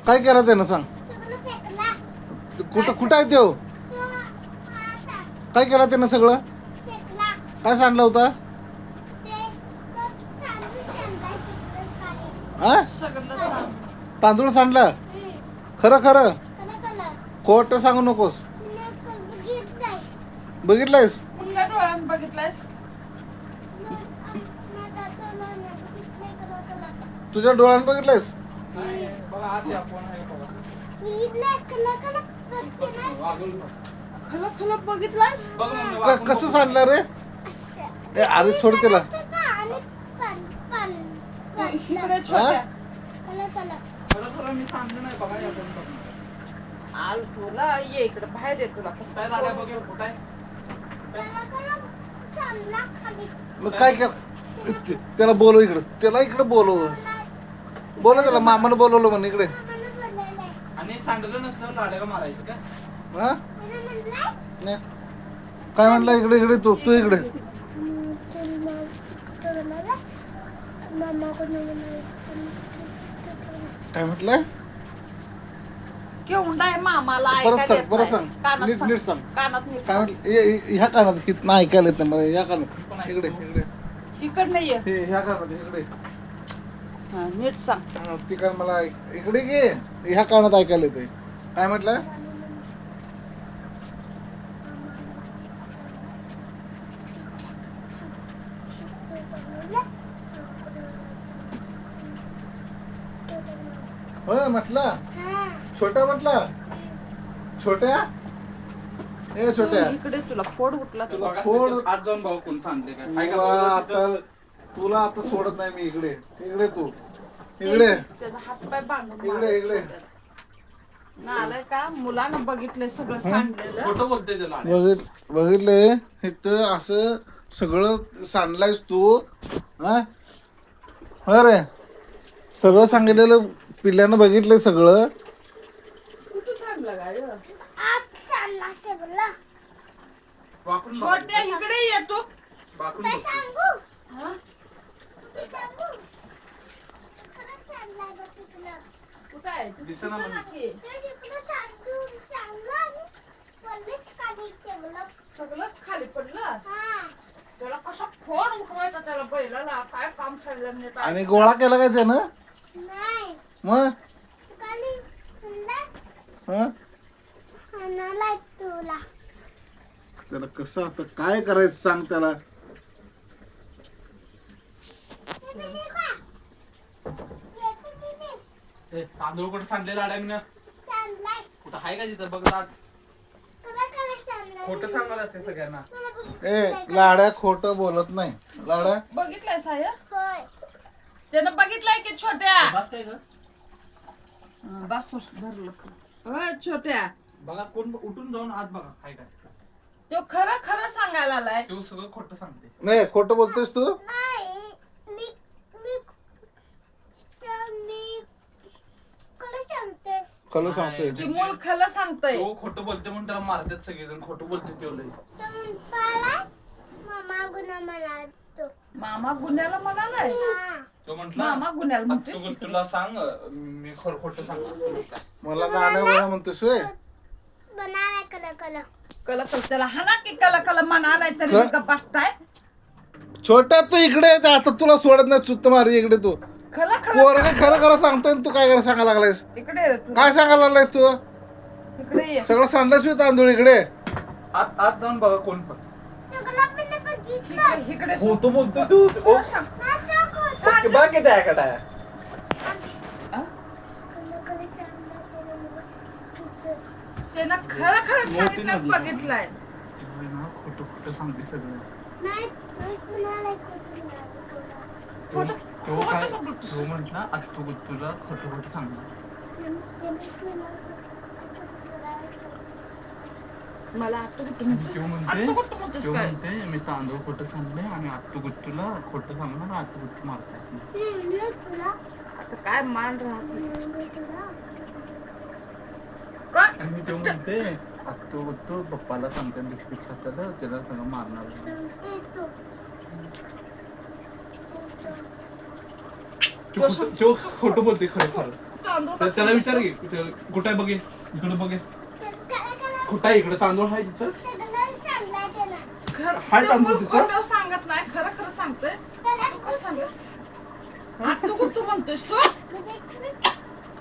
काय केलं त्यानं सांग. सगळं फेकला. कुठं आहे तो? काय केलं त्यानं सगळं? फेकला. काय सांडलं होतं? ते तांदूळ सांडायचं खाली. हा सगळं तांदूळ सांडलं. खरं खरं कलर कलर. खोटं सांगू नकोस. बघितलंय. बघितलंयस? कुठल्या डोळ्यानं बघितलंयस? तुझ्या डोळ्यानं बघितलंयस? बघा आत या, कोण आहे बघा. बघितलंय कलर कलर. खरं खरं बघितलंयस? बघ मम्मी, वाकून कसं बघ. सांडलं रे? ए अरे सोड त्याला. आणि पण पण इकडे छोट्या कलर कलर. खरं खरं मी सांगतो नाही, बघा या कोण बघ. आल तुला ये इकडे बाहेर ये तुला कसं काय लाड्या बघ, कुठं आहे? कलर कलर चांगला खाली. मग काय कर त्याला बोलव इकडं. त्याला इकडं बोलव. बोलव त्याला. मामानं बोलवलं म्हणे इकडे. मामानं बोललेलंय. आणि सांडलं नसलं लाड्याला मारायचं का? हा त्यानं म्हणलंय, नाही. काय म्हणलं? इकडे इकडे तू इकडे. काय म्हटलं? केवढा आहे मामाला परत ऐकायला सांग, येत परत नाही. सांग. कानात नीट सांग. नीट सांग. कानात नीट काय सांग. म्हटलं? ह्या कानात हित नाही ऐकायला येत नाही मला. या कानात इकडे इकडे इकडनं ये ह्या कानात इकडे. हा, नीट सांग. हा, ती कान मला इकडे घे. ह्या कानात ऐकायला येते. काय म्हटलं? होय म्हटलं. छोट्या म्हटलं. छोट्या ए छोट्या. इकडे तुला फोड उठला तुला. बघा, कोण? तिथे आत जाऊन भाऊ कोण सांगते काय? आहे का तुला बघा आता तिथं? तुला आता सोडत नाही मी. इकडे इकडे तू इकडे त्याचा हात पाय बांधून इकडे इकडे. आलाय का मुलानं बघितलंय सगळं सांडलेलं. खोटं बोलते ते लाड्या. बघितले इथं असं सगळं सांडलायस तू. हा अरे सगळं सांगितलेलं पिल्ल्यानं बघितलंय सगळं. कुठं सांडलं काय आत सांडला सगळं. वाकून बघ. छोट्या इकडे येतो. वाकून काय बघ. सांगू? हा? काय सांगू? खरंच सांडलाय बघ तुला. कुठं आहे तू? दिसेना दिसेना म्हणजे. की. ते तिकडं तांदूळ सांडलं आणि वरलीच खाली सगळं. सगळंच खाली पडलं. हा. त्याला कसा फोड उठवायचा त्याला बैलाला काय काम सांडलं नाही काय. आणि गोळा केला काय त्यानं? नाही. मग खाली म्हणलं, हं? हाणालाय तुला. त्याला कसं आता काय करायचं सांग त्याला. हे बघ, हे बघ. येते मी. ए, तांदूळ कुठं सांडले लाड्या मी सांडलाय. कुठं आहे का तिथं बघ आत. कलर कलर सांडलाय. खोटं सांगायला असते सगळ्यांना. मला बघितलं. ए लाड्या खोटं बोलत नाही. लाड्या बघितलंय साया होय. त्यानं बघितलंय की छोट्या. बस काय ग? बस धरलं. होय छोट्या बघा कोण उठून जाऊन आत बघा आहे काय. तो खरं खरं सांगायला आलाय. तो सगळं खोटं सांगते. नाही खोटं बोलतोयस तू. नाही. मी मी मी कलर सांगते. खरं सांगतोय. की मूल खरं सांगतय. तो खोटं बोलते म्हणून त्याला मारतात सगळेजण. खोटं बोलते तो लय. तो म्हणताला मामा गुन्हा म्हणाल. मामा गुन्ह्याला म्हणालाय. हा. तो म्हटला मामा गुन्ह्याला म्हणतोय. तू तुला सांग मी खोटं सांगतो. मला गाणं बोला म्हणतोयस होय. Banana colour colour. कला कल त्याला हाना की कला कला म्हणालाय तरी क- गप्प बसताय. छोटा तू इकडे आहे. आता तुला सोडत नाही. चुत्त मारी इकडे तू. खरं पोराने खरं खरं खरं सांगतोय आणि तू काय खरं सांगायला लागलायस? इकडे ये तू. काय सांगायला लागलायस तू? इकडे ये. सगळं सांडलंस होय तांदूळ इकडे. आत आत जाऊन बघा कोण पण. सगळं पण बघितलं. इकडे इकडे खोटं बोलतो तू. ओ, सांग. ओके, बघ किती आहे कडा. हा? कलर कलर सांगला. त्यानं खरं खरं सांगितलं मोठी नदी. बघितलंय. खोटं खोटं सांगते सगळं. नाही म्हणालाय खोटं म्हणालाय. खोटं तो काय खोटं बोलतोस. तो म्हटला आत्तू गुत्तूला खोटं खोटं सांगणार. मला आत्ता कुठं तो म्हणतोस? म्हणते आत्ता कुठं म्हणतोस तो काय? म्हणते मी तांदूळ खोटं सांगले आणि आत्तू गुत्तूला खोटं सांगणार. आत्तू गुत्तू मारताय. आता काय मान राहत आणि तो म्हणते आत्तू गुत्तू पप्पाला सांगते बिस्किट खात्याला त्याला सगळं मारणार. तो खोटं बोलते खरं खरं. तांदूळ तर कसं त्याला विचार बनतं? की कुठं आहे बघे इकडे बघे त्याला कुठं आहे इकडे तांदूळ आहे तिथं सगळं सांगाय त्याला. खरं हाय तांदूळ तो तिथं? खोटं सांगत नाही खरं खरं सांगतोय तू कसं सांगस तू म्हणतोस तू म्हणजे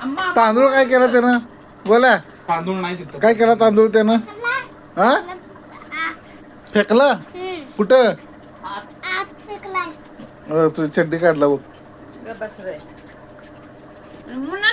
अम्मा तांदूळ काय केला त्यानं बोला तांदूळ नाही तिथं काय केला तांदूळ त्यानं हा फेकला कुठं आत फेकलाय. तू चड्डी काढला बघ बस रे म्हणून